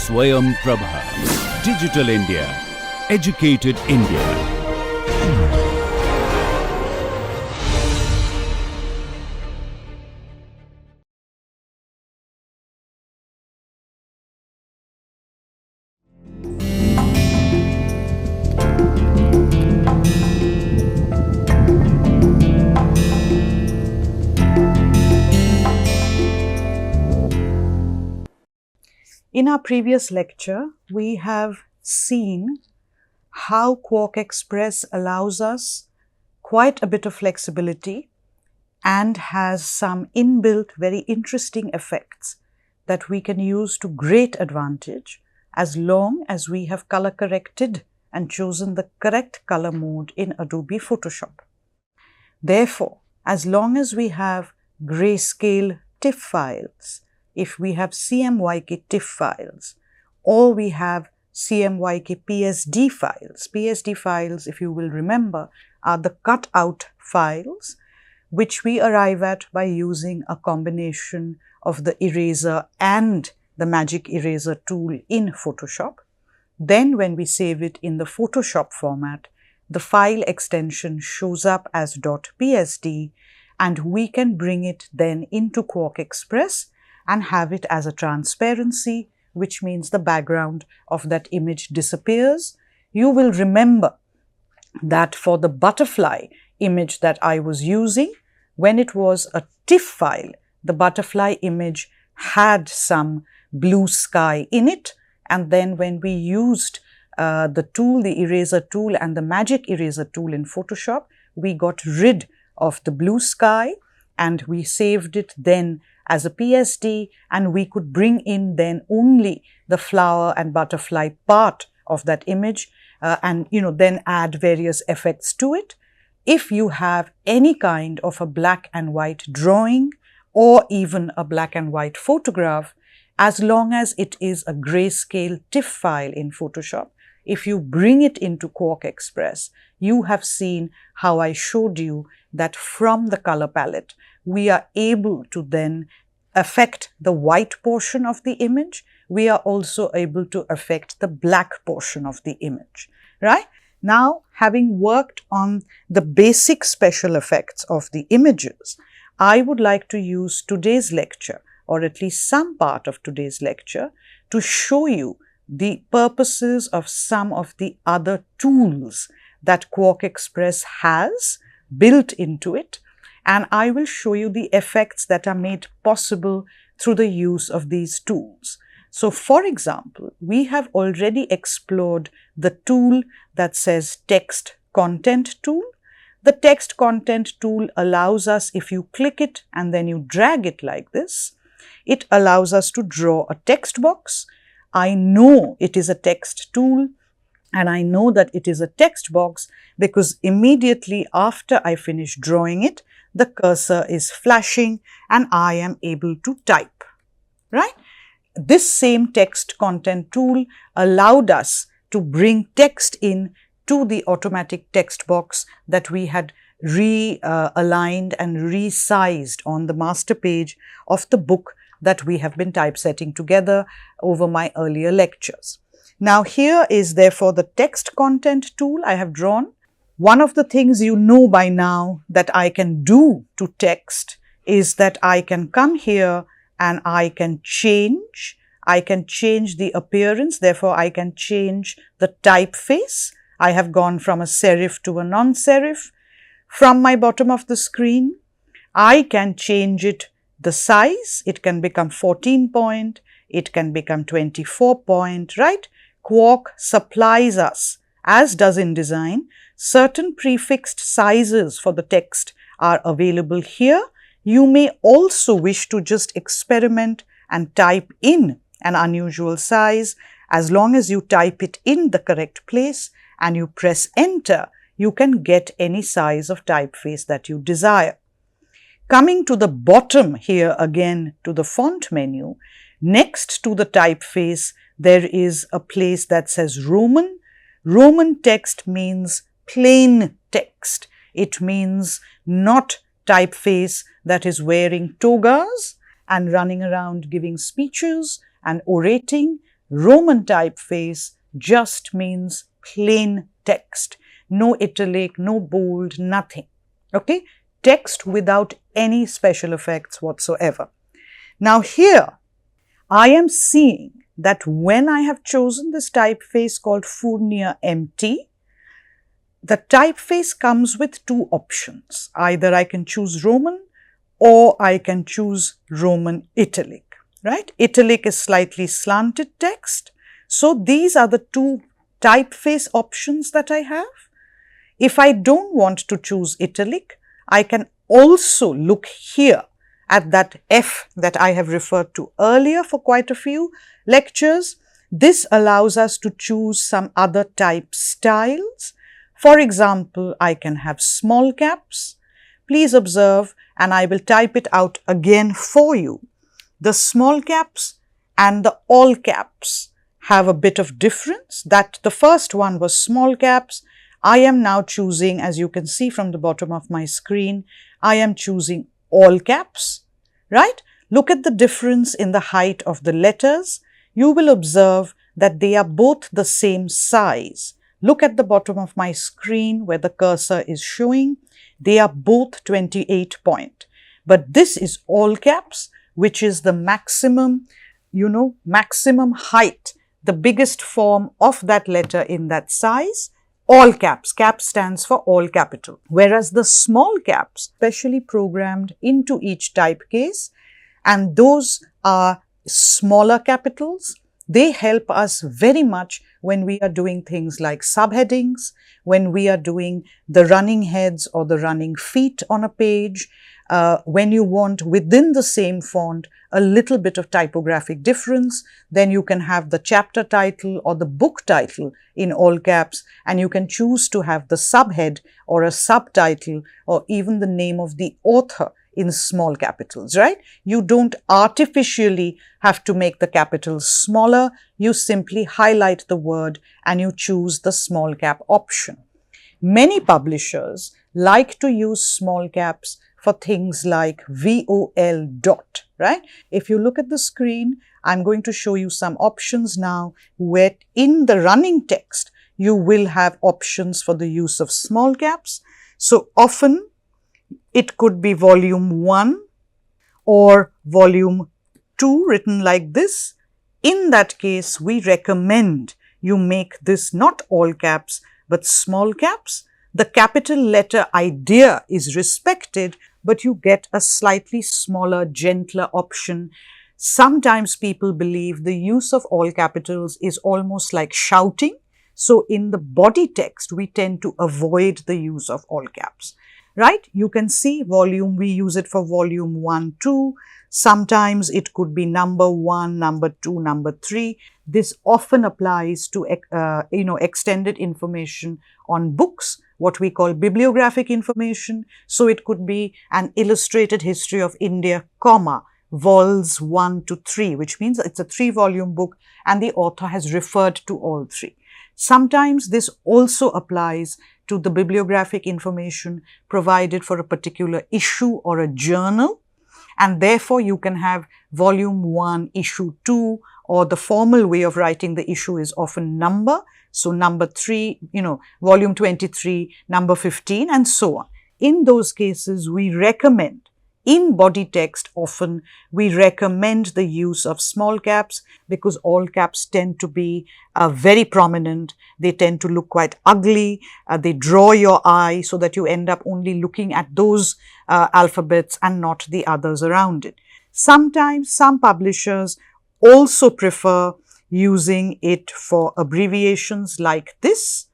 Swayam Prabha. Digital India. Educated India. In our previous lecture, we have seen how Quark Express allows us quite a bit of flexibility and has some inbuilt very interesting effects that we can use to great advantage as long as we have color corrected and chosen the correct color mode in Adobe Photoshop. Therefore, as long as we have grayscale TIFF files, if we have CMYK TIFF files, or we have CMYK PSD files. PSD files, if you will remember, are the cutout files which we arrive at by using a combination of the eraser and the magic eraser tool in Photoshop. Then when we save it in the Photoshop format, the file extension shows up as .psd and we can bring it then into Quark Express and have it as a transparency, which means the background of that image disappears. You will remember that for the butterfly image that I was using, when it was a TIFF file, the butterfly image had some blue sky in it, and then when we used the tool, the eraser tool and the magic eraser tool in Photoshop, we got rid of the blue sky and we saved it then as a PSD, and we could bring in then only the flower and butterfly part of that image and then add various effects to it. If you have any kind of a black and white drawing or even a black and white photograph, as long as it is a grayscale TIFF file in Photoshop, if you bring it into Quark Express, you have seen how I showed you that from the color palette, we are able to then affect the white portion of the image. We are also able to affect the black portion of the image, right? Now, having worked on the basic special effects of the images, I would like to use today's lecture, or at least some part of today's lecture, to show you the purposes of some of the other tools that Quark Express has built into it, and I will show you the effects that are made possible through the use of these tools. So, for example, we have already explored the tool that says Text Content Tool. The Text Content Tool allows us, if you click it and then you drag it like this, it allows us to draw a text box. I know it is a text tool and I know that it is a text box because immediately after I finish drawing it, the cursor is flashing and I am able to type, right? This same text content tool allowed us to bring text in to the automatic text box that we had realigned and resized on the master page of the book that we have been typesetting together over my earlier lectures. Now here is therefore the text content tool I have drawn. One of the things you know by now that I can do to text is that I can come here and I can change the appearance, therefore I can change the typeface. I have gone from a serif to a non-serif. From my bottom of the screen, I can change it, the size, it can become 14 point, it can become 24 point, right? Quark supplies us, as does InDesign, certain prefixed sizes for the text are available here. You may also wish to just experiment and type in an unusual size. As long as you type it in the correct place and you press enter, you can get any size of typeface that you desire. Coming to the bottom here again to the font menu, next to the typeface, there is a place that says Roman. Roman text means plain text. It means not typeface that is wearing togas and running around giving speeches and orating. Roman typeface just means plain text. No italic, no bold, nothing. Okay? Text without any special effects whatsoever. Now here, I am seeing that when I have chosen this typeface called Fournier MT, the typeface comes with two options. Either I can choose Roman or I can choose Roman italic, right? Italic is slightly slanted text. So these are the two typeface options that I have. If I don't want to choose italic, I can also look here at that F that I have referred to earlier for quite a few lectures. This allows us to choose some other type styles. For example, I can have small caps. Please observe, and I will type it out again for you. The small caps and the all caps have a bit of difference. That the first one was small caps. I am now choosing, as you can see from the bottom of my screen, I am choosing all caps, right? Look at the difference in the height of the letters. You will observe that they are both the same size. Look at the bottom of my screen where the cursor is showing. They are both 28 point. But this is all caps, which is the maximum, maximum height, the biggest form of that letter in that size. All caps. Cap stands for all capital. Whereas the small caps, specially programmed into each typecase, and those are smaller capitals. They help us very much when we are doing things like subheadings, when we are doing the running heads or the running feet on a page, when you want within the same font a little bit of typographic difference, then you can have the chapter title or the book title in all caps, and you can choose to have the subhead or a subtitle or even the name of the author in small capitals, right? You don't artificially have to make the capitals smaller. You simply highlight the word and you choose the small cap option. Many publishers like to use small caps for things like VOL dot, right? If you look at the screen, I'm going to show you some options now where in the running text, you will have options for the use of small caps. So often, it could be volume 1 or volume 2 written like this. In that case, we recommend you make this not all caps but small caps. The capital letter idea is respected, but you get a slightly smaller, gentler option. Sometimes people believe the use of all capitals is almost like shouting. So in the body text, we tend to avoid the use of all caps. Right? You can see volume, we use it for volume 1, 2. Sometimes it could be number 1, number 2, number 3. This often applies to, extended information on books, what we call bibliographic information. So it could be an illustrated history of India, vols 1 to 3, which means it's a 3-volume book and the author has referred to all 3. Sometimes this also applies to the bibliographic information provided for a particular issue or a journal, and therefore you can have volume 1, issue 2, or the formal way of writing the issue is often number. So number 3, volume 23, number 15, and so on. In those cases, we recommend, in body text often, we recommend the use of small caps because all caps tend to be very prominent. They tend to look quite ugly. They draw your eye so that you end up only looking at those alphabets and not the others around it. Sometimes some publishers also prefer using it for abbreviations like this,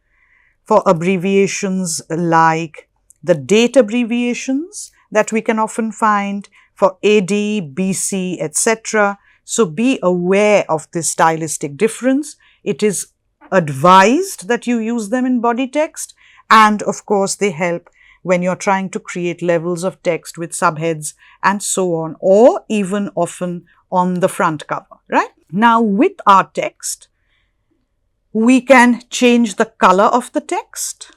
for abbreviations like the date abbreviations that we can often find for AD, BC, etc. So be aware of this stylistic difference. It is advised that you use them in body text, and of course they help when you're trying to create levels of text with subheads and so on, or even often on the front cover, right? Now with our text, we can change the color of the text,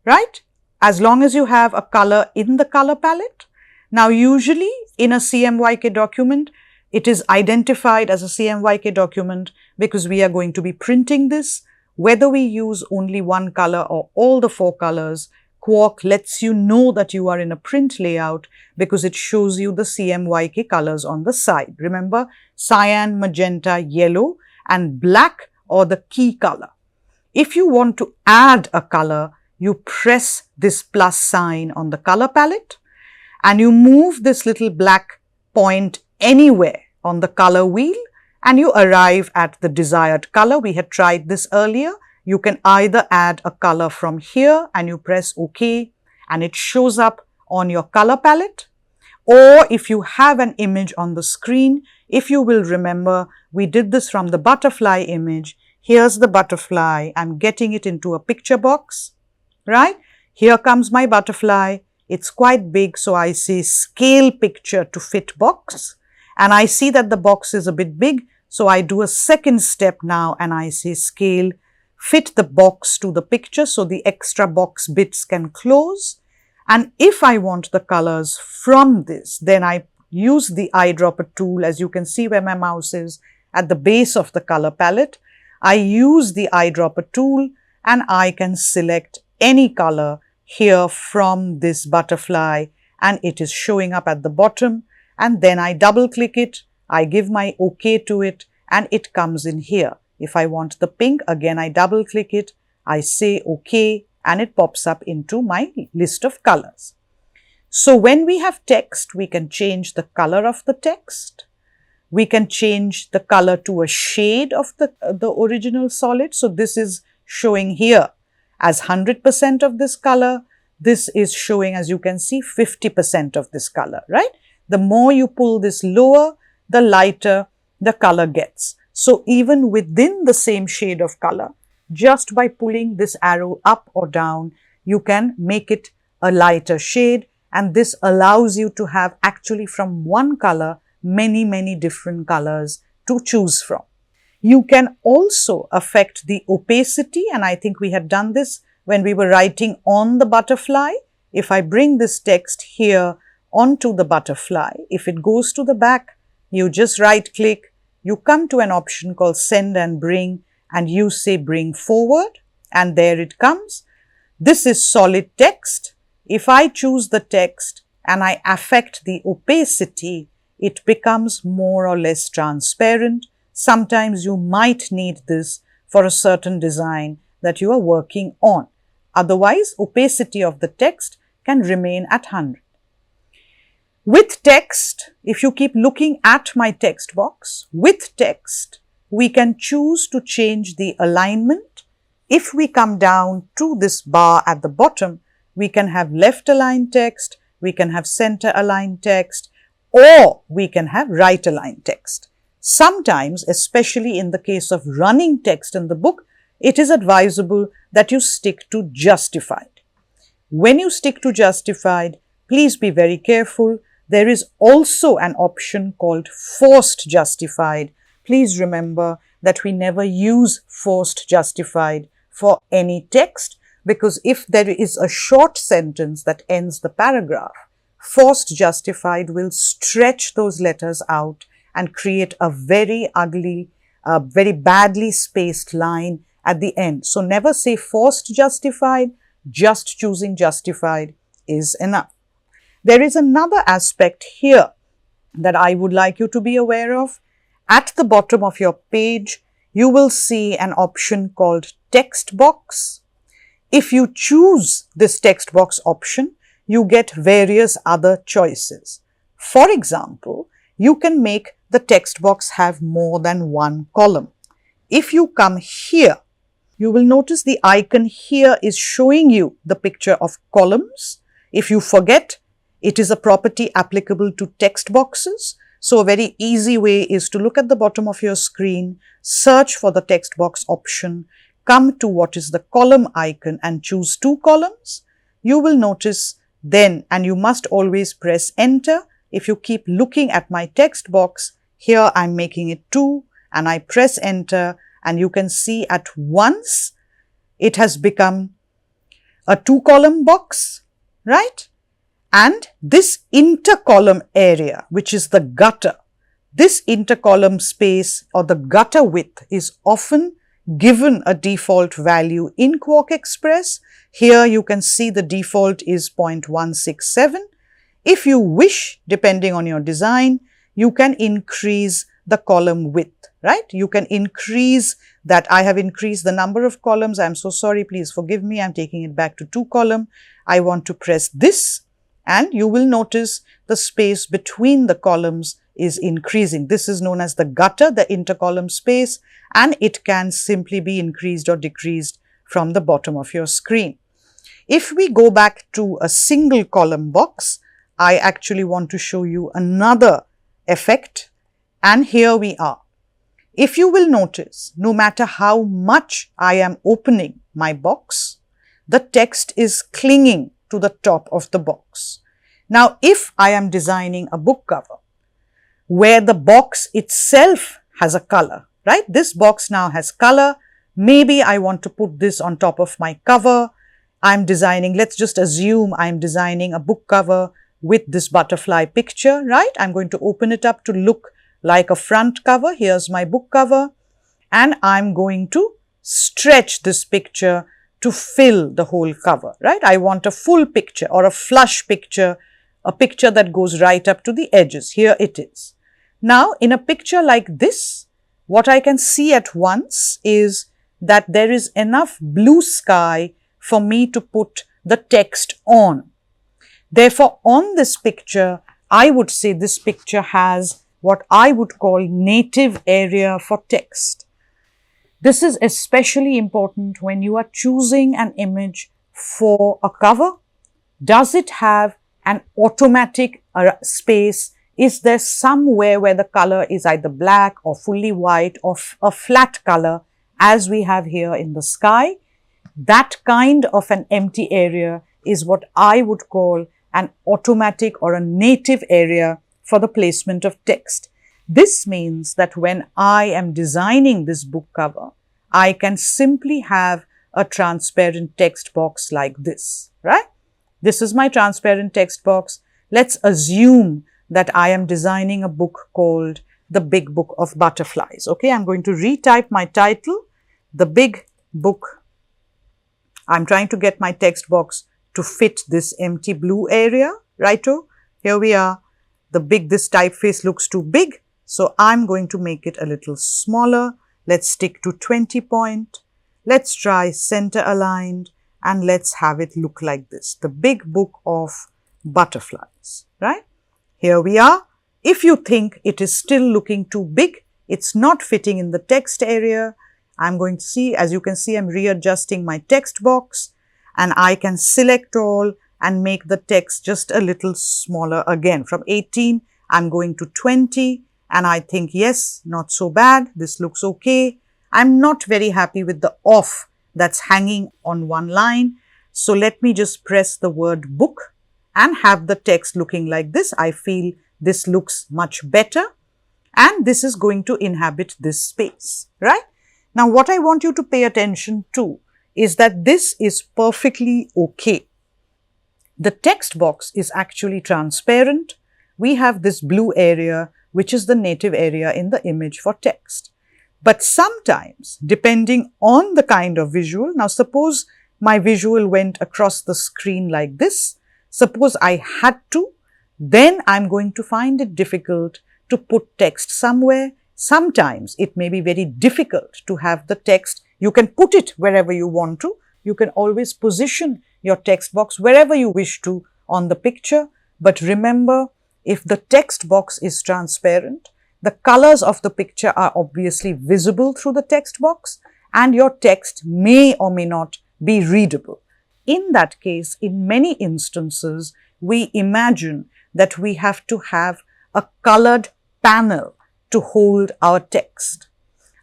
right? As long as you have a color in the color palette. Now usually in a CMYK document, It is identified as a CMYK document because we are going to be printing this. Whether we use only one color or all the 4 colors, Quark lets you know that you are in a print layout because it shows you the CMYK colors on the side. Remember, cyan, magenta, yellow and black or the key color. If you want to add a color, you press this plus sign on the color palette and you move this little black point anywhere on the color wheel and you arrive at the desired color. We had tried this earlier. You can either add a color from here and you press OK and it shows up on your color palette, or if you have an image on the screen, if you will remember, we did this from the butterfly image. Here's the butterfly. I'm getting it into a picture box, right? Here comes my butterfly. It's quite big, so I say scale picture to fit box. And I see that the box is a bit big, so I do a second step now and I say scale, fit the box to the picture so the extra box bits can close. And if I want the colors from this, then I use the eyedropper tool, as you can see where my mouse is at the base of the color palette. I use the eyedropper tool and I can select any color here from this butterfly and it is showing up at the bottom, and then I double click it, I give my OK to it and it comes in here. If I want the pink, again I double click it, I say OK and it pops up into my list of colors. So when we have text, we can change the color of the text. We can change the color to a shade of the original solid. So this is showing here as 100% of this color. This is showing, as you can see, 50% of this color, right? The more you pull this lower, the lighter the color gets. So even within the same shade of color, just by pulling this arrow up or down, you can make it a lighter shade, and this allows you to have actually from one color many different colors to choose from. You can also affect the opacity, and I think we had done this when we were writing on the butterfly. If I bring this text here onto the butterfly, if it goes to the back, you just right click, you come to an option called send and bring, and you say bring forward, and there it comes. This is solid text. If I choose the text and I affect the opacity, it becomes more or less transparent. Sometimes you might need this for a certain design that you are working on. Otherwise, opacity of the text can remain at 100. With text, if you keep looking at my text box, with text, we can choose to change the alignment. If we come down to this bar at the bottom, we can have left aligned text, we can have center aligned text, or we can have right aligned text. Sometimes, especially in the case of running text in the book, it is advisable that you stick to justified. When you stick to justified, please be very careful. There is also an option called forced justified. Please remember that we never use forced justified for any text, because if there is a short sentence that ends the paragraph, forced justified will stretch those letters out and create a very ugly, very badly spaced line at the end. So never say forced justified, just choosing justified is enough. There is another aspect here that I would like you to be aware of. At the bottom of your page, you will see an option called text box. If you choose this text box option, you get various other choices. For example, you can make the text box have more than one column. If you come here, you will notice the icon here is showing you the picture of columns. If you forget, it is a property applicable to text boxes. So a very easy way is to look at the bottom of your screen, search for the text box option, come to what is the column icon and choose 2 columns. You will notice then, and you must always press enter. If you keep looking at my text box, here I'm making it 2 and I press enter, and you can see at once it has become a 2-column box, right? And this intercolumn area, which is the gutter, This intercolumn space or the gutter width is often given a default value in Quark Express. Here you can see the default is 0.167. If you wish, depending on your design, you can increase the column width, right? You can increase that. I have increased the number of columns. I'm so sorry, please forgive me. I'm taking it back to 2 column. I want to press this and you will notice the space between the columns is increasing. This is known as the gutter, the intercolumn space, and it can simply be increased or decreased from the bottom of your screen. If we go back to a single column box, I actually want to show you another effect, and here we are. If you will notice, no matter how much I am opening my box, the text is clinging to the top of the box. Now, if I am designing a book cover where the box itself has a color, right? This box now has color. Maybe I want to put this on top of my cover. I'm designing, let's just assume I'm designing a book cover with this butterfly picture, right? I'm going to open it up to look like a front cover. Here's my book cover, and I'm going to stretch this picture to fill the whole cover, right? I want a full picture or a flush picture, a picture that goes right up to the edges. Here it is. Now, in a picture like this, what I can see at once is that there is enough blue sky for me to put the text on. Therefore, on this picture, I would say this picture has what I would call native area for text. This is especially important when you are choosing an image for a cover. Does it have an automatic space? Is there somewhere where the color is either black or fully white or a flat color, as we have here in the sky? That kind of an empty area is what I would call an automatic or a native area for the placement of text. This means that when I am designing this book cover, I can simply have a transparent text box like this, right? This is my transparent text box. Let's assume that I am designing a book called The Big Book of Butterflies. Okay, I'm going to retype my title, The Big Book. I'm trying to get my text box to fit this empty blue area, righto? Here we are. This typeface looks too big, so I'm going to make it a little smaller. Let's stick to 20 point. Let's try center aligned, and let's have it look like this. The Big Book of Butterflies, right? Here we are. If you think it is still looking too big, it's not fitting in the text area, I'm going to see, as you can see, I'm readjusting my text box, and I can select all and make the text just a little smaller again. From 18, I'm going to 20, and I think, yes, not so bad. This looks okay. I'm not very happy with the off that's hanging on one line. So let me just press the word book and have the text looking like this. I feel this looks much better, and this is going to inhabit this space, right? Now, what I want you to pay attention to is that this is perfectly okay. The text box is actually transparent. We have this blue area, which is the native area in the image for text. But sometimes, depending on the kind of visual, now suppose my visual went across the screen like this. Suppose I had to, then I'm going to find it difficult to put text somewhere. Sometimes it may be very difficult to have the text. You can put it wherever you want to. You can always position your text box wherever you wish to on the picture. But remember, if the text box is transparent, the colors of the picture are obviously visible through the text box, and your text may or may not be readable. In that case, in many instances, we imagine that we have to have a colored panel to hold our text.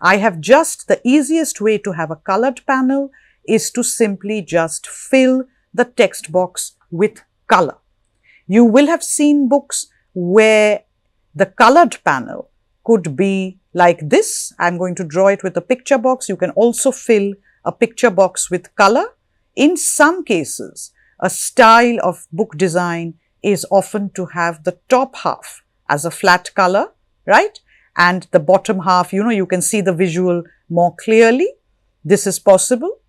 I have just the easiest way to have a colored panel is to simply just fill the text box with color. You will have seen books where the colored panel could be like this. I'm going to draw it with a picture box. You can also fill a picture box with color. In some cases, a style of book design is often to have the top half as a flat color, right? and the bottom half, you can see the visual more clearly. This is possible.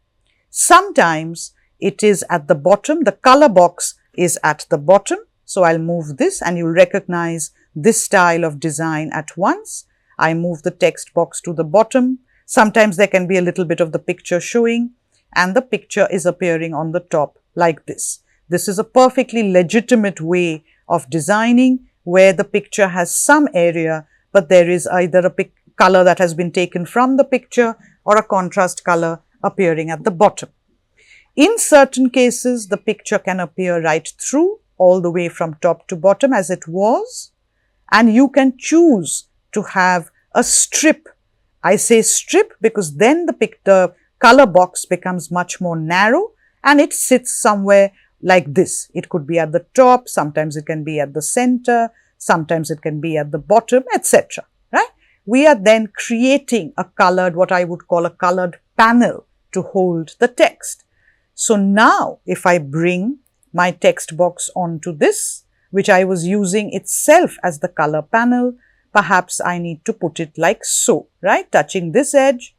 Sometimes it is at the bottom, the color box is at the bottom. So I'll move this and you'll recognize this style of design at once. I move the text box to the bottom. Sometimes there can be a little bit of the picture showing and the picture is appearing on the top like this. This is a perfectly legitimate way of designing where the picture has some area, but there is either a color that has been taken from the picture or a contrast color appearing at the bottom. In certain cases, the picture can appear right through, all the way from top to bottom as it was, and you can choose to have a strip. I say strip because then the color box becomes much more narrow and it sits somewhere like this. It could be at the top, sometimes it can be at the center, sometimes it can be at the bottom, etc. Right? We are then creating a colored, what I would call a colored panel to hold the text. So now if I bring my text box onto this, which I was using itself as the color panel, perhaps I need to put it like so, right? Touching this edge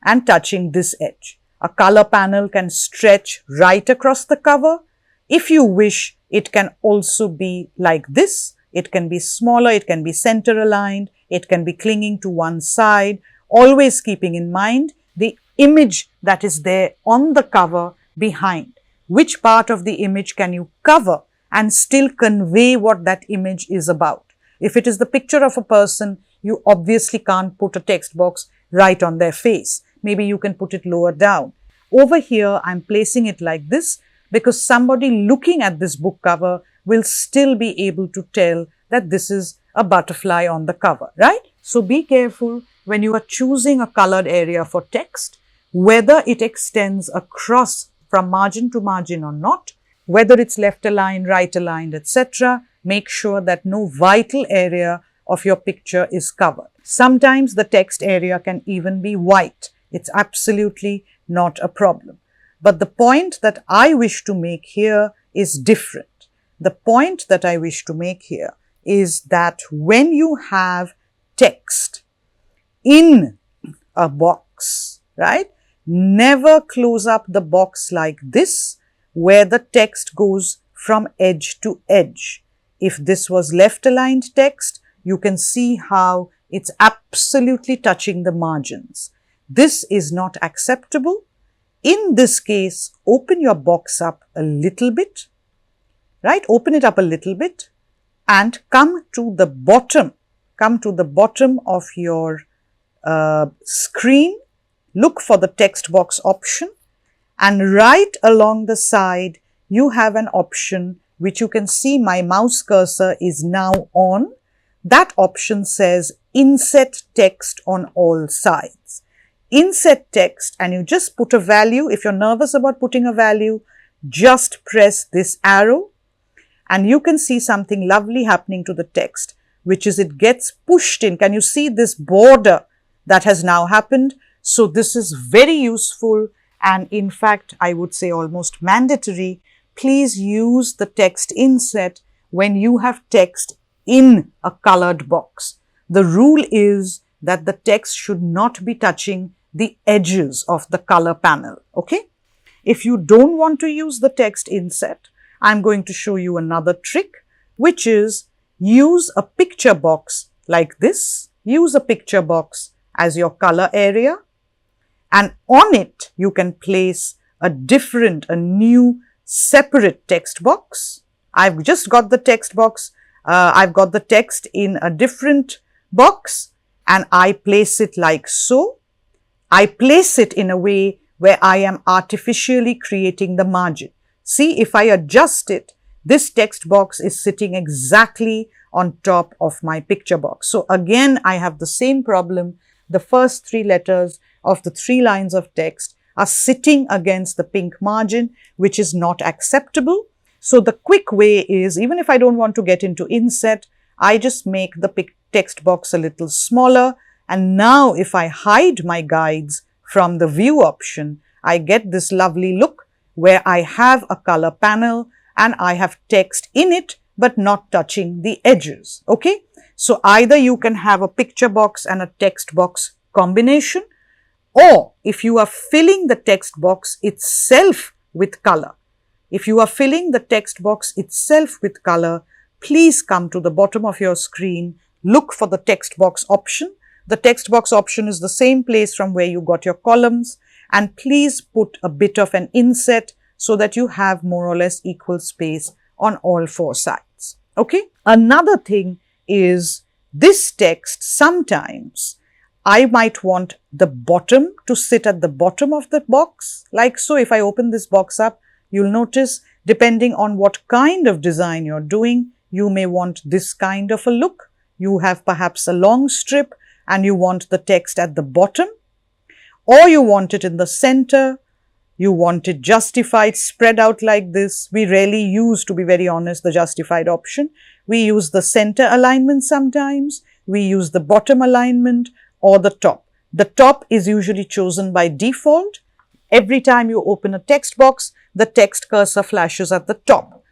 and touching this edge. A color panel can stretch right across the cover. If you wish, it can also be like this. It can be smaller, it can be center aligned, it can be clinging to one side, always keeping in mind the image that is there on the cover behind. Which part of the image can you cover and still convey what that image is about? If it is the picture of a person, you obviously can't put a text box right on their face. Maybe you can put it lower down. Over here, I'm placing it like this because somebody looking at this book cover will still be able to tell that this is a butterfly on the cover, right? So be careful when you are choosing a colored area for text, whether it extends across from margin to margin or not, whether it's left aligned, right aligned, etc. Make sure that no vital area of your picture is covered. Sometimes the text area can even be white. It's absolutely not a problem. But the point that I wish to make here is different. The point that I wish to make here is that when you have text in a box, right? Never close up the box like this, where the text goes from edge to edge. If this was left aligned text, you can see how it's absolutely touching the margins. This is not acceptable. In this case, open your box up a little bit, right? Open it up a little bit and come to the bottom of your screen. Look for the text box option, and right along the side you have an option which you can see my mouse cursor is now on. That option says inset text on all sides. Inset text, and you just put a value. If you're nervous about putting a value, just press this arrow and you can see something lovely happening to the text, which is it gets pushed in. Can you see this border that has now happened? So this is very useful and in fact, I would say almost mandatory. Please use the text inset when you have text in a colored box. The rule is that the text should not be touching the edges of the color panel, okay? If you don't want to use the text inset, I'm going to show you another trick, which is use a picture box like this. Use a picture box as your color area. And on it, you can place a new separate text box. I've just got the text box. I've got the text in a different box and I place it like so. I place it in a way where I am artificially creating the margin. See, if I adjust it, this text box is sitting exactly on top of my picture box. So again, I have the same problem. The first 3 letters of the 3 lines of text are sitting against the pink margin, which is not acceptable. So the quick way is, even if I don't want to get into inset, I just make the text box a little smaller. And now if I hide my guides from the view option, I get this lovely look where I have a color panel and I have text in it, but not touching the edges. Okay. So either you can have a picture box and a text box combination, or if you are filling the text box itself with color, if you are filling the text box itself with color, please come to the bottom of your screen, look for the text box option. The text box option is the same place from where you got your columns, and please put a bit of an inset so that you have more or less equal space on all four sides. Okay. Another thing is this text, sometimes I might want the bottom to sit at the bottom of the box, like so. If I open this box up, you'll notice, depending on what kind of design you're doing, you may want this kind of a look. You have perhaps a long strip and you want the text at the bottom, or you want it in the center, you want it justified, spread out like this. We rarely use, to be very honest, the justified option. We use the center alignment sometimes, we use the bottom alignment, or the top. The top is usually chosen by default. Every time you open a text box, the text cursor flashes at the top.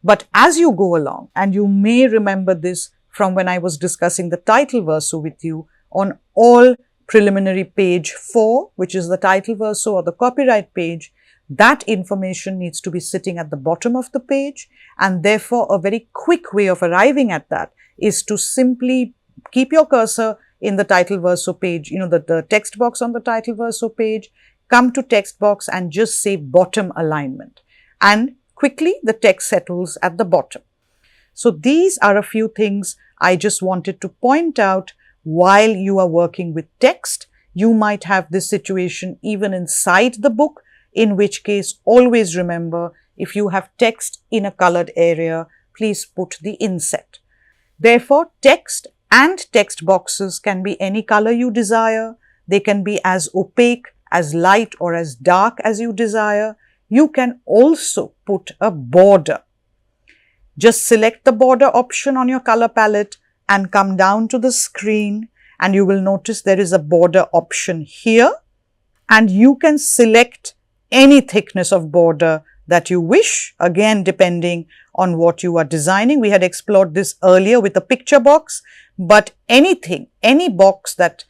But as you go along, and you may remember this from when I was discussing the title verso with you, on all preliminary page 4, which is the title verso or the copyright page, that information needs to be sitting at the bottom of the page, and therefore a very quick way of arriving at that is to simply keep your cursor in the title verso page, the text box on the title verso page, come to text box and just say bottom alignment, and quickly the text settles at the bottom. So these are a few things I just wanted to point out. While you are working with text, you might have this situation even inside the book, in which case always remember, if you have text in a colored area, please put the inset. Therefore, text and text boxes can be any color you desire. They can be as opaque, as light, or as dark as you desire. You can also put a border. Just select the border option on your color palette and come down to the screen, and you will notice there is a border option here, and you can select any thickness of border that you wish, again depending on what you are designing. We had explored this earlier with a picture box, but anything, any box that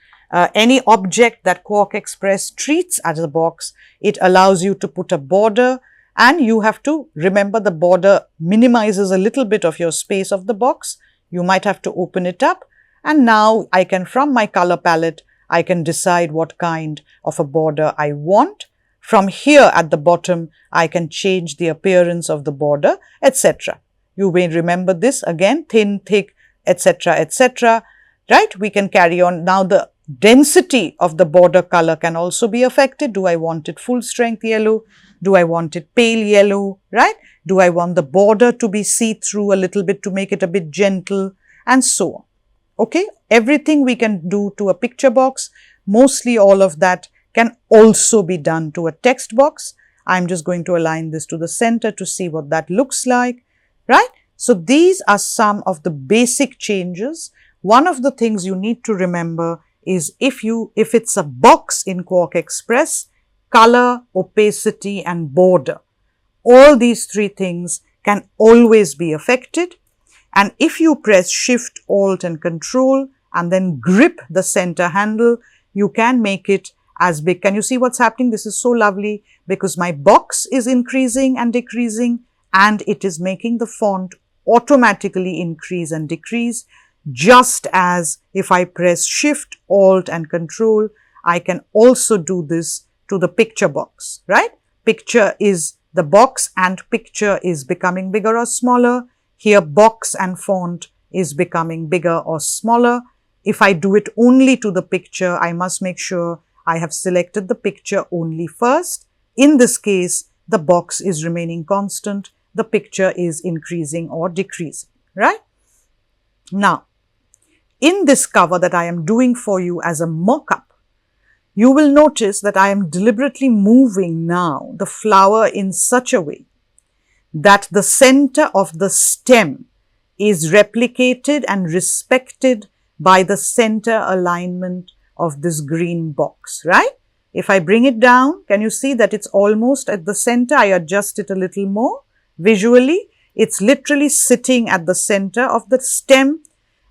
any object that Quark Express treats as a box, it allows you to put a border, and you have to remember the border minimizes a little bit of your space of the box. You might have to open it up, and now I can, from my color palette, I can decide what kind of a border I want. From here at the bottom, I can change the appearance of the border, etc. You may remember this again, thin, thick, etc., etc. Right? We can carry on. Now the density of the border color can also be affected. Do I want it full strength yellow? Do I want it pale yellow? Right? Do I want the border to be see-through a little bit to make it a bit gentle, and so on. Okay, everything we can do to a picture box, mostly all of that can also be done to a text box. I'm just going to align this to the center to see what that looks like, right? So these are some of the basic changes. One of the things you need to remember is if it's a box in Quark Express, color, opacity, and border, all these three things can always be affected. And if you press Shift, Alt and Control and then grip the center handle, you can make it as big. Can you see what's happening? This is so lovely because my box is increasing and decreasing, and it is making the font automatically increase and decrease. Just as if I press Shift, Alt and Control, I can also do this to the picture box, right? Picture is the box and picture is becoming bigger or smaller. Here box and font is becoming bigger or smaller. If I do it only to the picture, I must make sure I have selected the picture only first. In this case, the box is remaining constant. The picture is increasing or decreasing, right? Now, in this cover that I am doing for you as a mock-up, you will notice that I am deliberately moving now the flower in such a way that the center of the stem is replicated and respected by the center alignment of this green box, right? If I bring it down, can you see that it's almost at the center? I adjust it a little more visually. It's literally sitting at the center of the stem.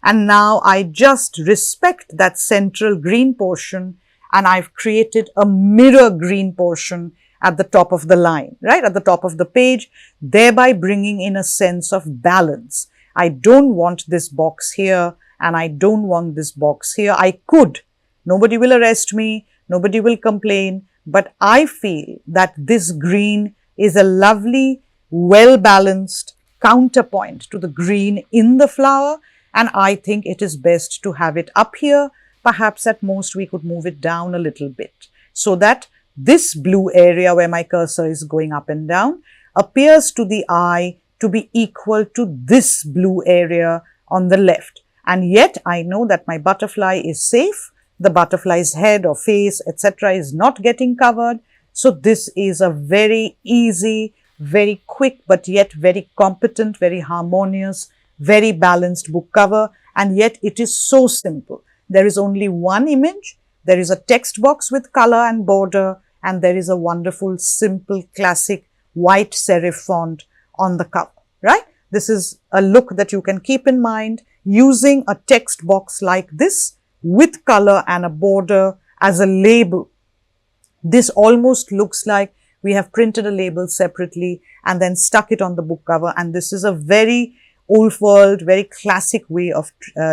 And now I just respect that central green portion, and I've created a mirror green portion at the top of the line, right, at the top of the page, thereby bringing in a sense of balance. I don't want this box here and I don't want this box here. I could. Nobody will arrest me. Nobody will complain. But I feel that this green is a lovely, well-balanced counterpoint to the green in the flower, and I think it is best to have it up here. Perhaps at most we could move it down a little bit so that this blue area where my cursor is going up and down appears to the eye to be equal to this blue area on the left. And yet I know that my butterfly is safe. The butterfly's head or face, etc. is not getting covered. So this is a very easy, very quick, but yet very competent, very harmonious, very balanced book cover. And yet it is so simple. There is only one image. There is a text box with color and border, and there is a wonderful, simple, classic white serif font on the cover, right? This is a look that you can keep in mind using a text box like this with color and a border as a label. This almost looks like we have printed a label separately and then stuck it on the book cover. And this is a very old world, very classic way of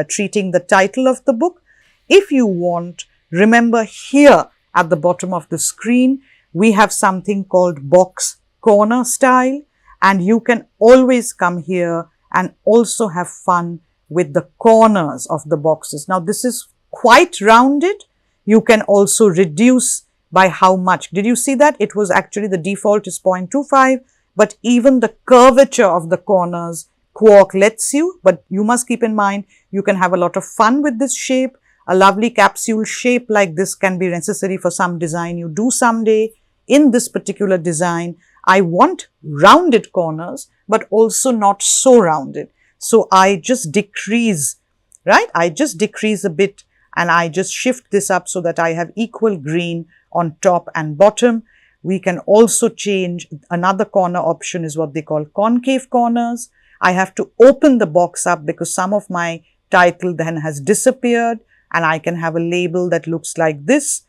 treating the title of the book. If you want, remember here at the bottom of the screen, we have something called box corner style, and you can always come here and also have fun with the corners of the boxes. Now this is quite rounded. You can also reduce by how much. Did you see that? It was actually the default is 0.25, but even the curvature of the corners Quark lets you, but you must keep in mind you can have a lot of fun with this shape. A lovely capsule shape like this can be necessary for some design you do someday. In this particular design, I want rounded corners, but also not so rounded. So I just decrease, right? I just decrease a bit and I just shift this up so that I have equal green on top and bottom. We can also change another corner option is what they call concave corners. I have to open the box up because some of my title then has disappeared, and I can have a label that looks like this,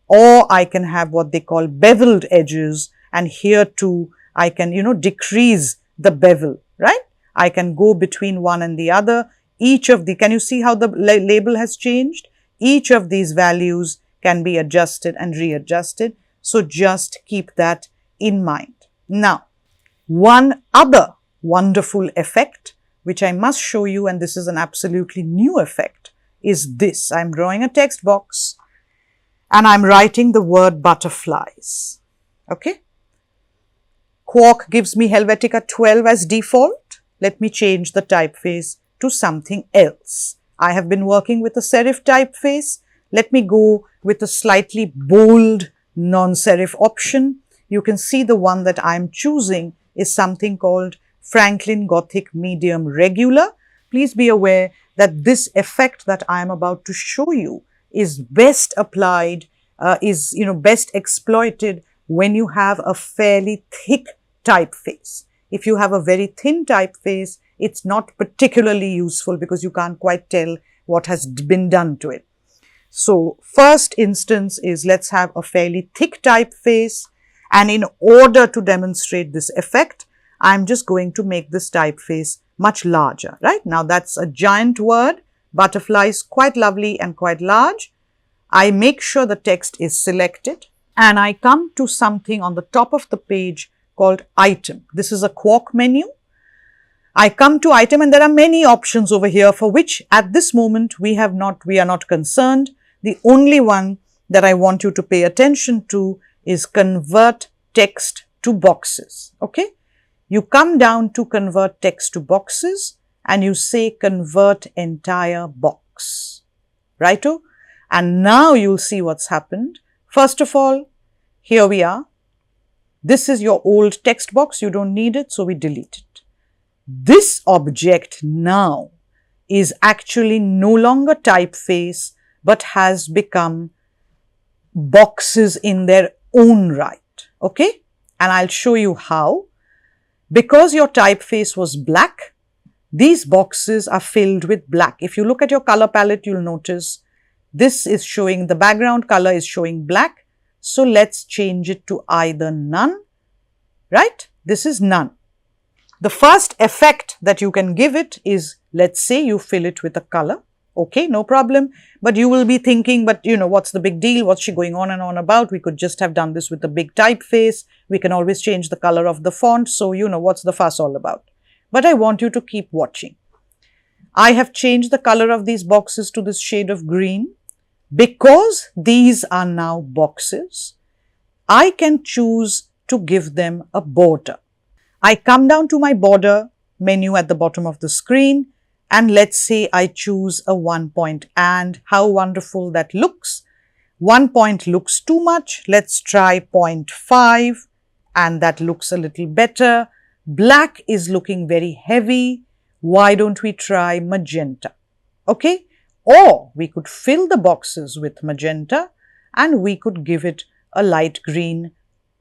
or I can have what they call beveled edges, and here too I can, decrease the bevel, right? I can go between one and the other. Each of the, can you see how the label has changed? Each of these values can be adjusted and readjusted. So just keep that in mind. Now, one other wonderful effect, which I must show you, and this is an absolutely new effect, is this. I'm drawing a text box and I'm writing the word butterflies. Okay. Quark gives me Helvetica 12 as default. Let me change the typeface to something else. I have been working with a serif typeface. Let me go with a slightly bold non-serif option. You can see the one that I'm choosing is something called Franklin Gothic Medium Regular. Please be aware that this effect that I am about to show you is best applied, best exploited when you have a fairly thick typeface. If you have a very thin typeface, it's not particularly useful because you can't quite tell what has been done to it. So first instance is let's have a fairly thick typeface, and in order to demonstrate this effect, I'm just going to make this typeface much larger, right? Now that's a giant word. Butterfly is quite lovely and quite large. I make sure the text is selected and I come to something on the top of the page called item. This is a Quark menu. I come to item and there are many options over here for which at this moment we are not concerned. The only one that I want you to pay attention to is convert text to boxes. Okay. You come down to convert text to boxes and you say convert entire box, righto? And now you'll see what's happened. First of all, here we are. This is your old text box. You don't need it, so we delete it. This object now is actually no longer typeface, but has become boxes in their own right. Okay? And I'll show you how. Because your typeface was black, these boxes are filled with black. If you look at your color palette, you'll notice this is showing, the background color is showing black. So let's change it to either none, right? This is none. The first effect that you can give it is, let's say you fill it with a color. Okay, no problem. But you will be thinking, but you know, what's the big deal? What's she going on and on about? We could just have done this with a big typeface. We can always change the color of the font. So, you know, what's the fuss all about? But I want you to keep watching. I have changed the color of these boxes to this shade of green. Because these are now boxes, I can choose to give them a border. I come down to my border menu at the bottom of the screen, and let's say I choose a 1 point, and how wonderful that looks. 1 point looks too much. Let's try 0.5, and that looks a little better. Black is looking very heavy. Why don't we try magenta? Okay. Or we could fill the boxes with magenta and we could give it a light green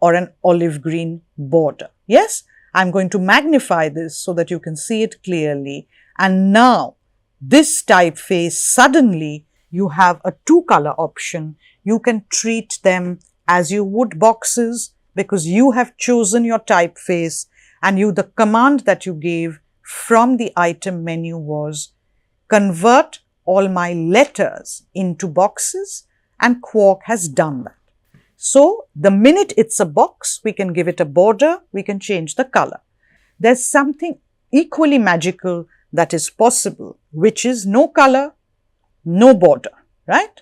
or an olive green border. Yes, I'm going to magnify this so that you can see it clearly. And now this typeface, suddenly you have a 2-color option. You can treat them as you would boxes because you have chosen your typeface, and the command that you gave from the item menu was convert all my letters into boxes, and Quark has done that. So the minute it's a box, we can give it a border, we can change the color. There's something equally magical that is possible, which is no color, no border, right?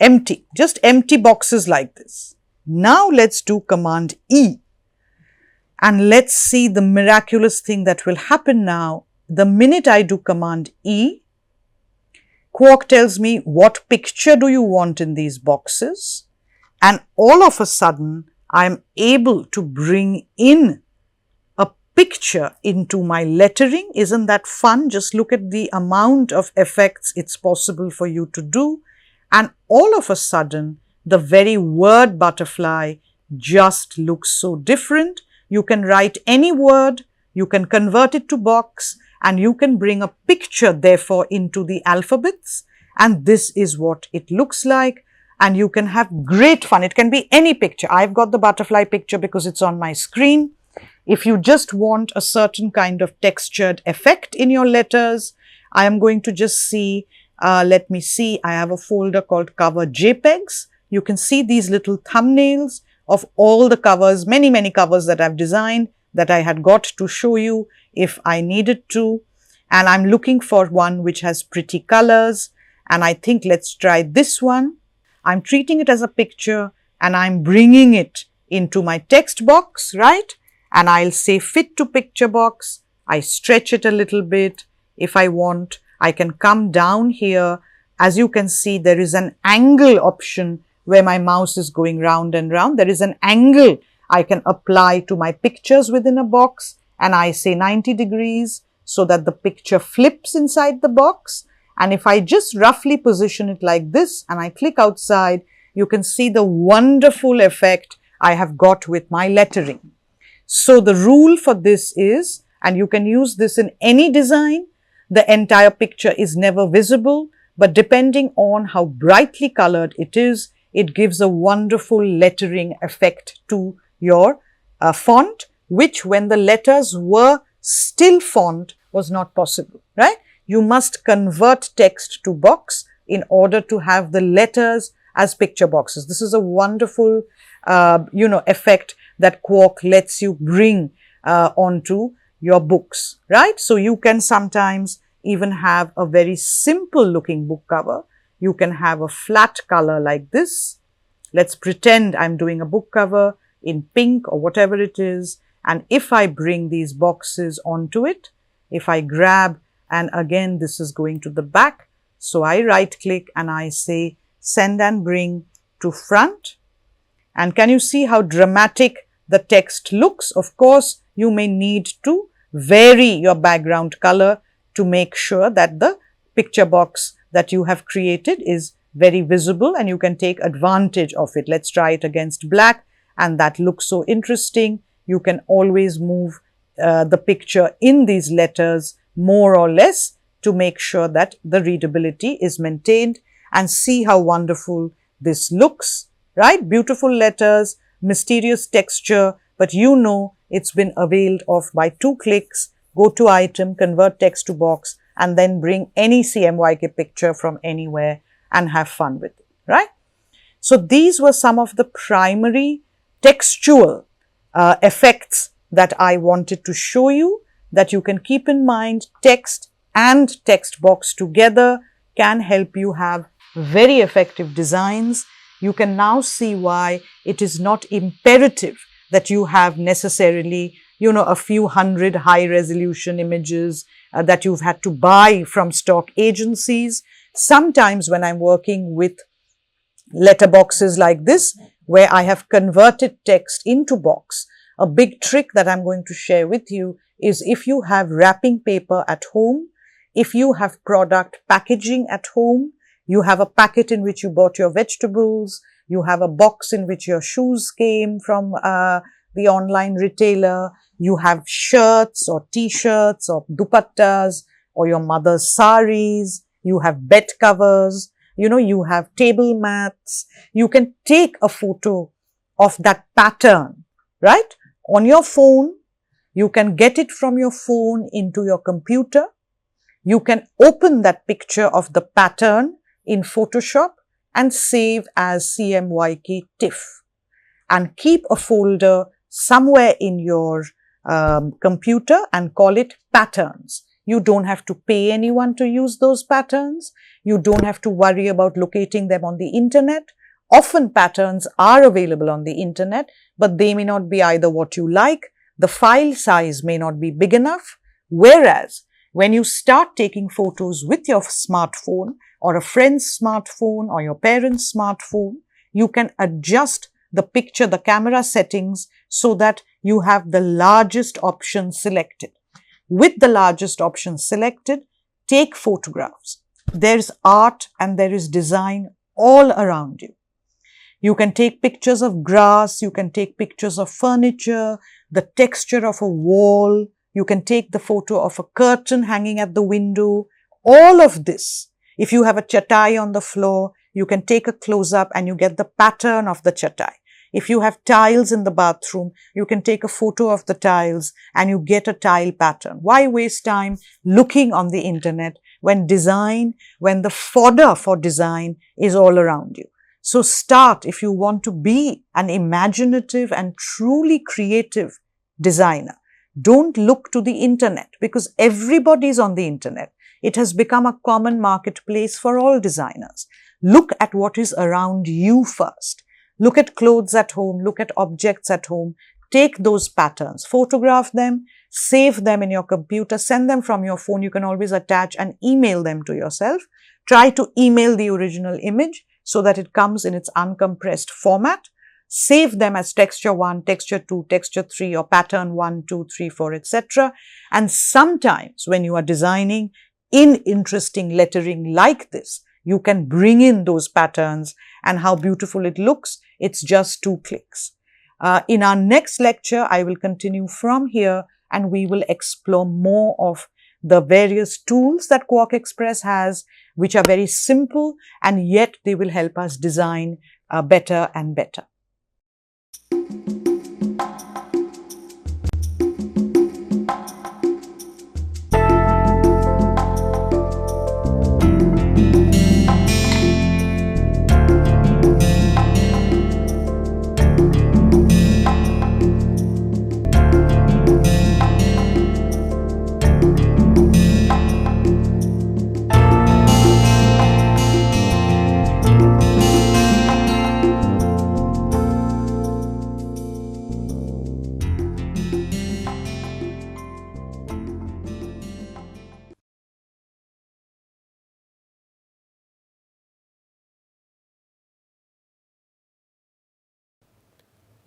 Empty, just empty boxes like this. Now let's do Command E. And let's see the miraculous thing that will happen now. The minute I do Command E, Quark tells me what picture do you want in these boxes, and all of a sudden I'm able to bring in a picture into my lettering. Isn't that fun? Just look at the amount of effects it's possible for you to do, and all of a sudden the very word butterfly just looks so different. You can write any word, you can convert it to box, and you can bring a picture therefore into the alphabets, and this is what it looks like, and you can have great fun. It can be any picture. I've got the butterfly picture because it's on my screen. If you just want a certain kind of textured effect in your letters, I am going to just see, let me see, I have a folder called Cover JPEGs. You can see these little thumbnails of all the covers, many covers that I've designed that I had got to show you if I needed to. And I'm looking for one which has pretty colors. And I think let's try this one. I'm treating it as a picture and I'm bringing it into my text box, right? And I'll say fit to picture box. I stretch it a little bit. If I want, I can come down here. As you can see, there is an angle option where my mouse is going round and round. There is an angle I can apply to my pictures within a box, and I say 90 degrees so that the picture flips inside the box. And if I just roughly position it like this and I click outside, you can see the wonderful effect I have got with my lettering. So the rule for this is, and you can use this in any design, the entire picture is never visible, but depending on how brightly colored it is, it gives a wonderful lettering effect to your font, which when the letters were still font was not possible, right? You must convert text to box in order to have the letters as picture boxes. This is a wonderful, effect that Quark lets you bring onto your books, right? So you can sometimes even have a very simple looking book cover. You can have a flat color like this. Let's pretend I'm doing a book cover in pink or whatever it is. And if I bring these boxes onto it, if I grab, and again, this is going to the back. So I right click and I say send and bring to front. And can you see how dramatic the text looks? Of course, you may need to vary your background color to make sure that the picture box that you have created is very visible and you can take advantage of it. Let's try it against black, and that looks so interesting. You can always move the picture in these letters more or less to make sure that the readability is maintained. And see how wonderful this looks, right? Beautiful letters, mysterious texture, but you know it's been availed of by 2 clicks. Go to item, convert text to box, and then bring any CMYK picture from anywhere and have fun with it, right? So these were some of the primary textual effects that I wanted to show you, that you can keep in mind. Text and text box together can help you have very effective designs. You can now see why it is not imperative that you have necessarily, you know, a few hundred high resolution images that you've had to buy from stock agencies. Sometimes when I'm working with letterboxes like this, where I have converted text into box, a big trick that I'm going to share with you is, if you have wrapping paper at home, if you have product packaging at home, you have a packet in which you bought your vegetables, you have a box in which your shoes came from the online retailer, you have shirts or t-shirts or dupattas or your mother's saris, you have bed covers, you know, you have table mats. You can take a photo of that pattern, right? On your phone, you can get it from your phone into your computer. You can open that picture of the pattern in Photoshop and save as CMYK TIFF, and keep a folder somewhere in your computer and call it patterns. You don't have to pay anyone to use those patterns. You don't have to worry about locating them on the internet. Often patterns are available on the internet, but they may not be either what you like. The file size may not be big enough. Whereas when you start taking photos with your smartphone or a friend's smartphone or your parent's smartphone, you can adjust the picture, the camera settings, so that you have the largest option selected. With the largest option selected, take photographs. There is art and there is design all around you. You can take pictures of grass, you can take pictures of furniture, the texture of a wall, you can take the photo of a curtain hanging at the window. All of this, if you have a chatai on the floor, you can take a close-up and you get the pattern of the chatai. If you have tiles in the bathroom, you can take a photo of the tiles and you get a tile pattern. Why waste time looking on the internet when the fodder for design is all around you? So start, if you want to be an imaginative and truly creative designer. Don't look to the internet, because everybody is on the internet. It has become a common marketplace for all designers. Look at what is around you first. Look at clothes at home, look at objects at home, take those patterns, photograph them, save them in your computer, send them from your phone. You can always attach and email them to yourself. Try to email the original image so that it comes in its uncompressed format. Save them as texture 1, texture 2, texture 3 or pattern 1, 2, 3, 4, etc. And sometimes when you are designing in interesting lettering like this, you can bring in those patterns, and how beautiful it looks. It's just 2 clicks. In our next lecture, I will continue from here and we will explore more of the various tools that Quark Express has, which are very simple and yet they will help us design better and better.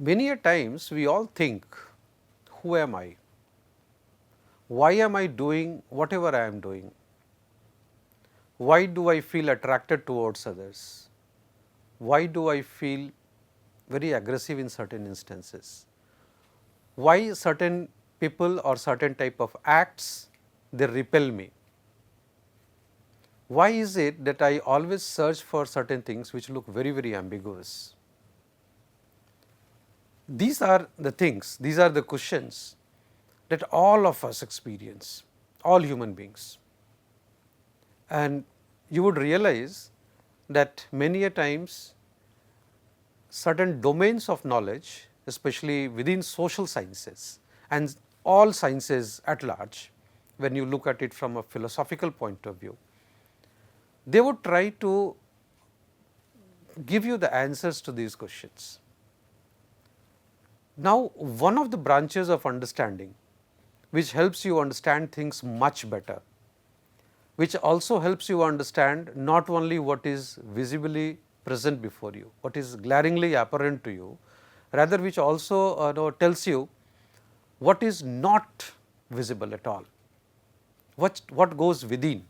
Many a times we all think, who am I? Why am I doing whatever I am doing? Why do I feel attracted towards others? Why do I feel very aggressive in certain instances? Why certain people or certain type of acts they repel me? Why is it that I always search for certain things which look very, very ambiguous? These are the things, these are the questions that all of us experience, all human beings. And you would realize that many a times certain domains of knowledge, especially within social sciences and all sciences at large, when you look at it from a philosophical point of view, they would try to give you the answers to these questions. Now, one of the branches of understanding which helps you understand things much better, which also helps you understand not only what is visibly present before you, what is glaringly apparent to you, rather which also tells you what is not visible at all, what goes within.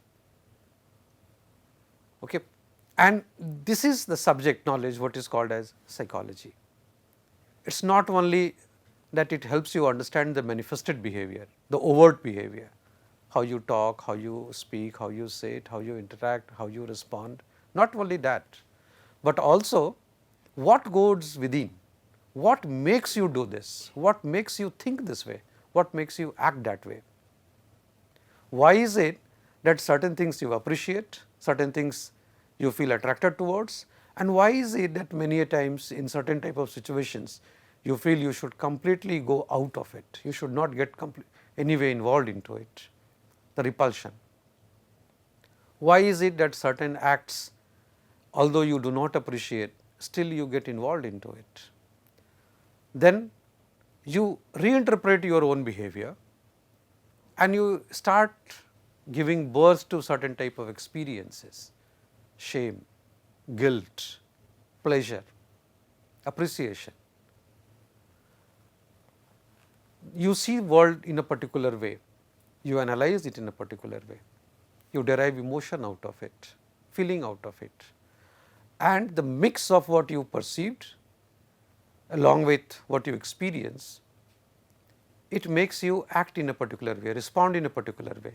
Okay. And this is the subject knowledge, what is called as psychology. It is not only that it helps you understand the manifested behavior, the overt behavior, how you talk, how you speak, how you say it, how you interact, how you respond, not only that, but also what goes within, what makes you do this, what makes you think this way, what makes you act that way. Why is it that certain things you appreciate, certain things you feel attracted towards, and why is it that many a times in certain type of situations you feel you should completely go out of it, you should not get anyway involved into it, the repulsion. Why is it that certain acts, although you do not appreciate, still you get involved into it? Then you reinterpret your own behavior and you start giving birth to certain type of experiences, shame, guilt, pleasure, appreciation. You see world in a particular way, you analyze it in a particular way, you derive emotion out of it, feeling out of it, and the mix of what you perceived along with what you experience, it makes you act in a particular way, respond in a particular way.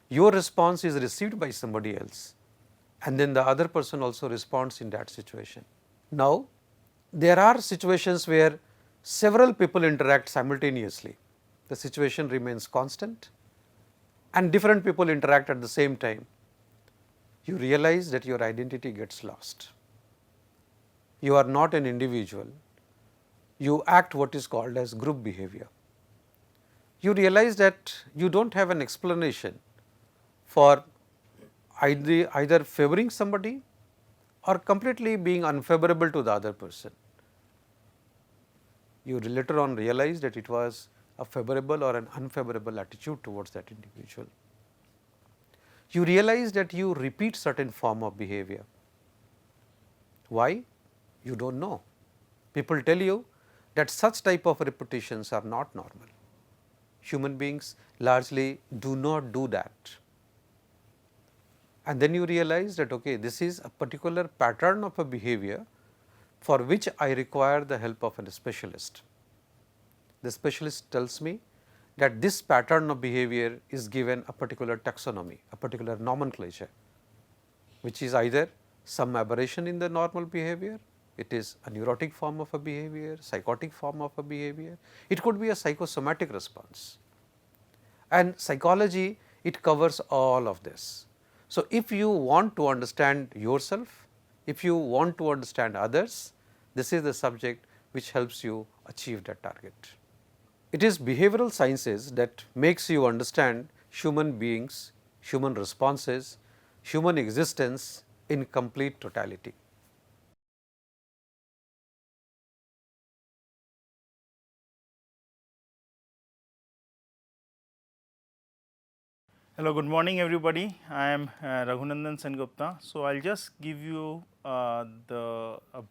Your response is received by somebody else, and then the other person also responds in that situation. Now, there are situations where several people interact simultaneously. The situation remains constant and different people interact at the same time. You realize that your identity gets lost. You are not an individual. You act what is called as group behavior. You realize that you do not have an explanation for either favoring somebody or completely being unfavorable to the other person. You later on realize that it was a favorable or an unfavorable attitude towards that individual. You realize that you repeat certain form of behavior. Why? You do not know. People tell you that such type of repetitions are not normal. Human beings largely do not do that. And then you realize that okay, this is a particular pattern of a behavior for which I require the help of a specialist. The specialist tells me that this pattern of behavior is given a particular taxonomy, a particular nomenclature, which is either some aberration in the normal behavior, it is a neurotic form of a behavior, psychotic form of a behavior, it could be a psychosomatic response. And psychology, it covers all of this. So, if you want to understand yourself, if you want to understand others, this is the subject which helps you achieve that target. It is behavioral sciences that makes you understand human beings, human responses, human existence in complete totality. Hello, good morning everybody. I am Raghunandan Sengupta. So, I will just give you a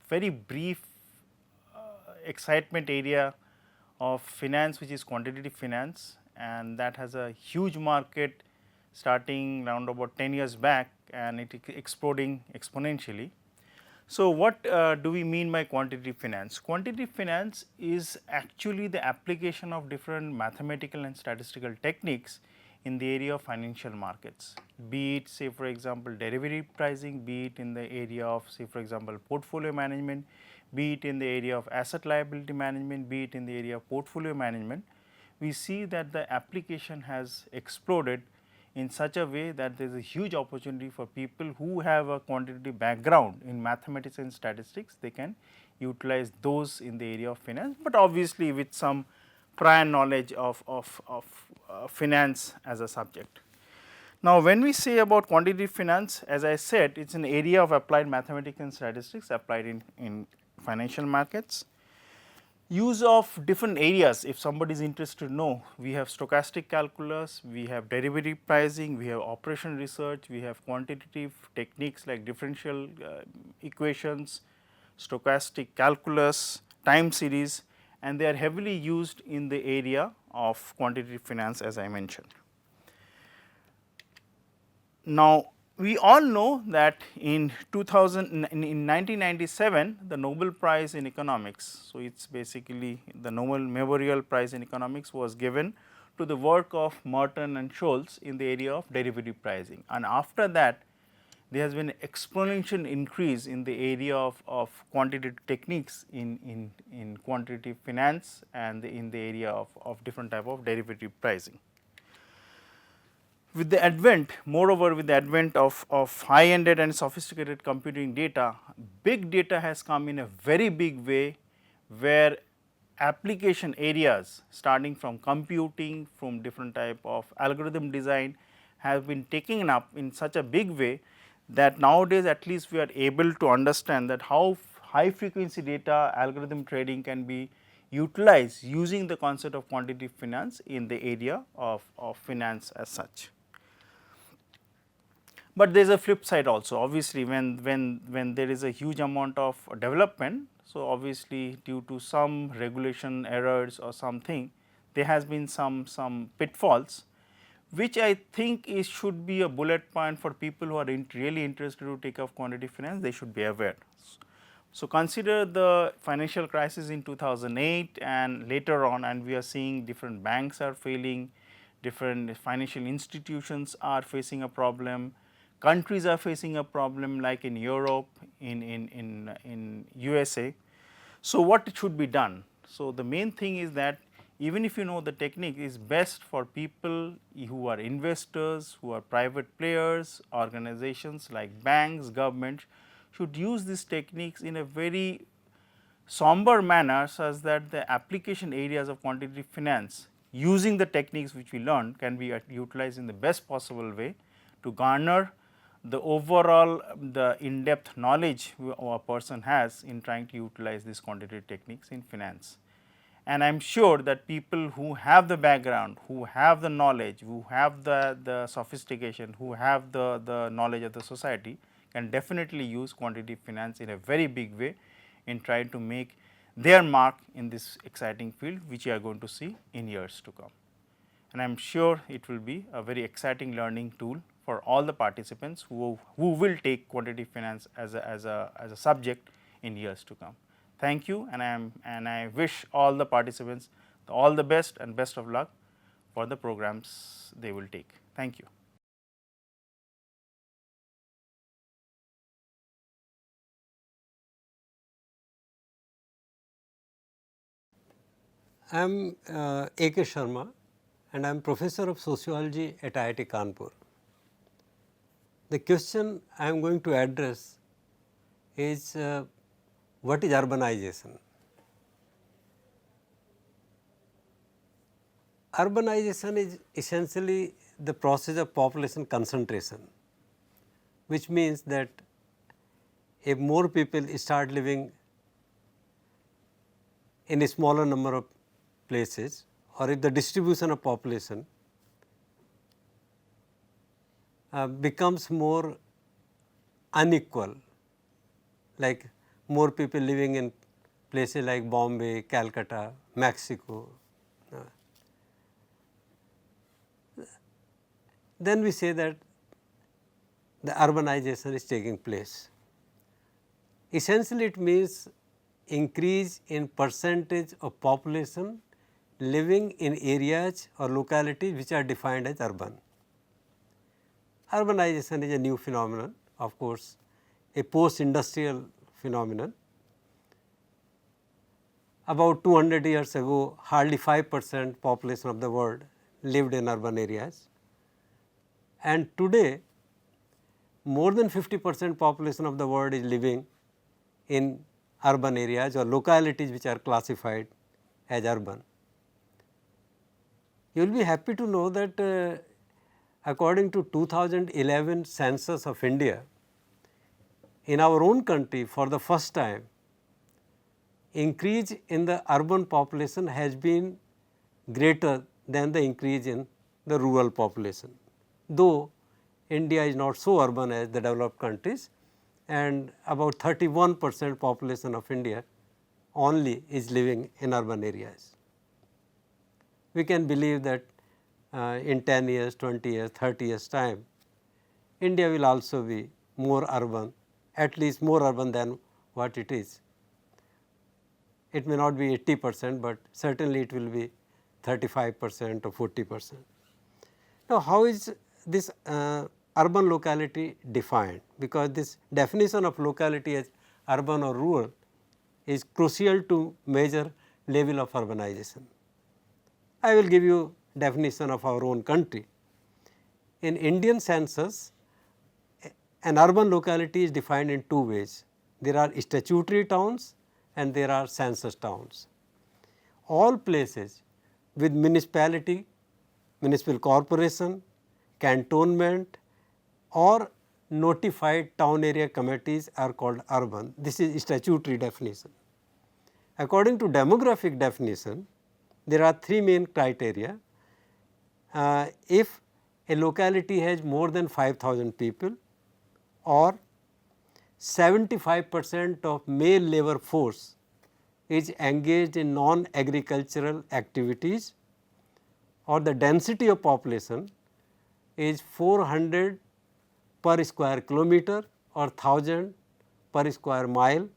very brief excitement area of finance, which is quantitative finance, and that has a huge market starting around about 10 years back, and it is exploding exponentially. So, what do we mean by quantitative finance? Quantitative finance is actually the application of different mathematical and statistical techniques in the area of financial markets, be it say for example derivative pricing, be it in the area of say for example portfolio management, be it in the area of asset liability management, be it in the area of portfolio management, we see that the application has exploded in such a way that there is a huge opportunity for people who have a quantitative background in mathematics and statistics. They can utilize those in the area of finance, but obviously with some prior knowledge of finance as a subject. Now, when we say about quantitative finance, as I said, it is an area of applied mathematics and statistics applied in financial markets. Use of different areas, if somebody is interested to know, we have stochastic calculus, we have derivative pricing, we have operation research, we have quantitative techniques like differential equations, stochastic calculus, time series, and they are heavily used in the area of quantitative finance as I mentioned. Now, we all know that in 1997 the Nobel Prize in Economics, so it is basically the Nobel Memorial Prize in Economics was given to the work of Merton and Scholz in the area of derivative pricing, and after that there has been exponential increase in the area of quantitative techniques in quantitative finance and in the area of different type of derivative pricing. With the advent, moreover with the advent of high-ended and sophisticated computing data, big data has come in a very big way, where application areas starting from computing, from different type of algorithm design have been taken up in such a big way that nowadays at least we are able to understand that how high frequency data algorithm trading can be utilized using the concept of quantitative finance in the area of finance as such. But there is a flip side also, obviously when there is a huge amount of development. So, obviously due to some regulation errors or something, there has been some pitfalls, which I think should be a bullet point for people who are really interested to take up quantitative finance. They should be aware. So, consider the financial crisis in 2008 and later on, and we are seeing different banks are failing, different financial institutions are facing a problem, countries are facing a problem like in Europe, in USA. So, what should be done? So, the main thing is that even if you know the technique, is best for people who are investors, who are private players, organizations like banks, governments should use these techniques in a very somber manner, such that the application areas of quantitative finance using the techniques which we learned can be utilized in the best possible way to garner the overall the in-depth knowledge a person has in trying to utilize these quantitative techniques in finance. And I am sure that people who have the background, who have the knowledge, who have the sophistication, who have the knowledge of the society can definitely use quantitative finance in a very big way in trying to make their mark in this exciting field, which you are going to see in years to come. And I am sure it will be a very exciting learning tool for all the participants who will take quantitative finance as a subject in years to come. Thank you, and I wish all the participants all the best and best of luck for the programs they will take. Thank you. I am A.K. Sharma and I am professor of sociology at IIT Kanpur. The question I am going to address is what is urbanization? Urbanization is essentially the process of population concentration, which means that if more people start living in a smaller number of places, or if the distribution of population becomes more unequal, like more people living in places like Bombay, Calcutta, Mexico, then we say that the urbanization is taking place. Essentially, it means increase in percentage of population living in areas or localities which are defined as urban. Urbanization is a new phenomenon, of course, a post-industrial phenomenon. About 200 years ago, hardly 5% population of the world lived in urban areas, and today more than 50% population of the world is living in urban areas or localities which are classified as urban. You will be happy to know that according to 2011 census of India, in our own country for the first time, increase in the urban population has been greater than the increase in the rural population. Though India is not so urban as the developed countries, and about 31% population of India only is living in urban areas. We can believe that in 10 years, 20 years, 30 years time, India will also be more urban, at least more urban than what it is. It may not be 80%, but certainly it will be 35% or 40%. Now, how is this urban locality defined? Because this definition of locality as urban or rural is crucial to measure level of urbanization. I will give you definition of our own country. In Indian census, an urban locality is defined in two ways. There are statutory towns and there are census towns. All places with municipality, municipal corporation, cantonment or notified town area committees are called urban. This is statutory definition. According to demographic definition, there are three main criteria. If a locality has more than 5,000 people or 75% of male labor force is engaged in non-agricultural activities, or the density of population is 400 per square kilometer or 1000 per square mile,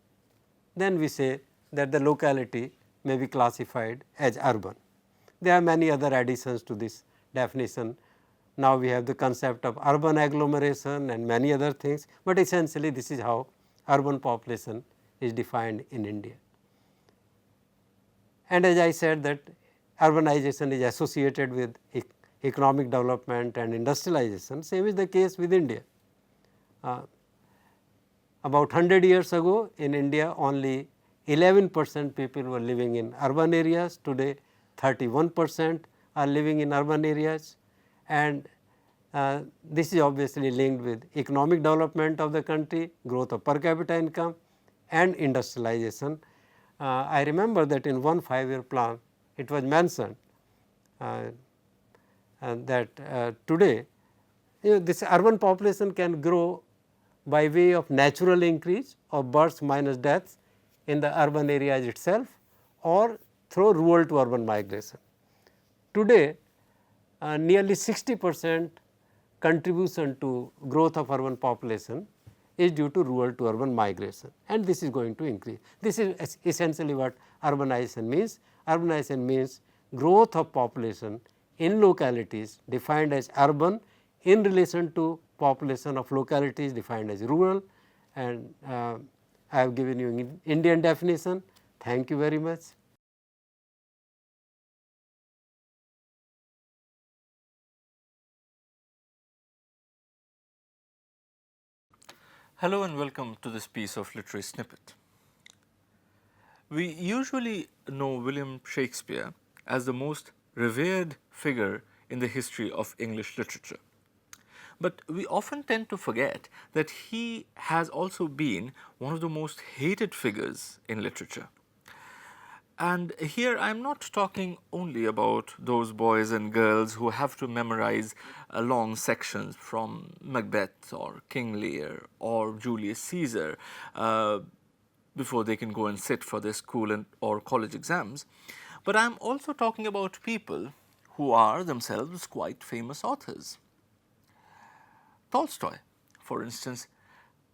then we say that the locality may be classified as urban. There are many other additions to this definition. Now, we have the concept of urban agglomeration and many other things, but essentially this is how urban population is defined in India. And as I said that urbanization is associated with economic development and industrialization, same is the case with India. About 100 years ago in India, only 11% people were living in urban areas. Today 31% are living in urban areas, and this is obviously linked with economic development of the country, growth of per capita income and industrialization. I remember that in one 5-year plan it was mentioned that today this urban population can grow by way of natural increase of births minus deaths in the urban areas itself or through rural to urban migration. Today nearly 60% contribution to growth of urban population is due to rural to urban migration, and this is going to increase. This is essentially what urbanization means. Urbanization means growth of population in localities defined as urban in relation to population of localities defined as rural, and I have given you Indian definition. Thank you very much. Hello and welcome to this piece of literary snippet. We usually know William Shakespeare as the most revered figure in the history of English literature. But we often tend to forget that he has also been one of the most hated figures in literature. And here I am not talking only about those boys and girls who have to memorize long sections from Macbeth or King Lear or Julius Caesar before they can go and sit for their school or college exams. But I am also talking about people who are themselves quite famous authors. Tolstoy, for instance,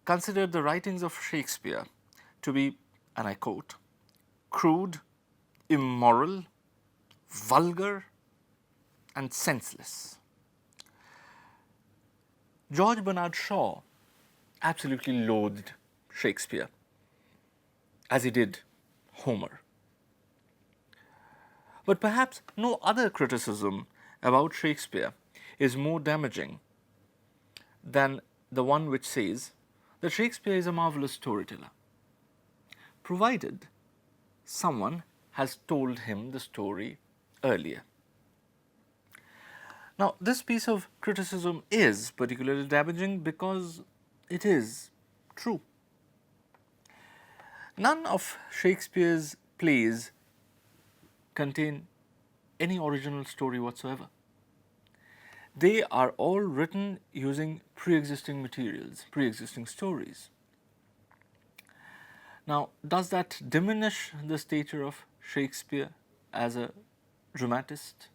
considered the writings of Shakespeare to be, and I quote, crude, immoral, vulgar and senseless. George Bernard Shaw absolutely loathed Shakespeare, as he did Homer. But perhaps no other criticism about Shakespeare is more damaging than the one which says that Shakespeare is a marvelous storyteller, provided someone has told him the story earlier. Now, this piece of criticism is particularly damaging because it is true. None of Shakespeare's plays contain any original story whatsoever. They are all written using pre-existing materials, pre-existing stories. Now, does that diminish the stature of Shakespeare as a dramatist?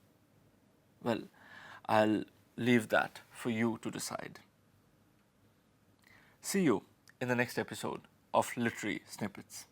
Well, I'll leave that for you to decide. See you in the next episode of Literary Snippets.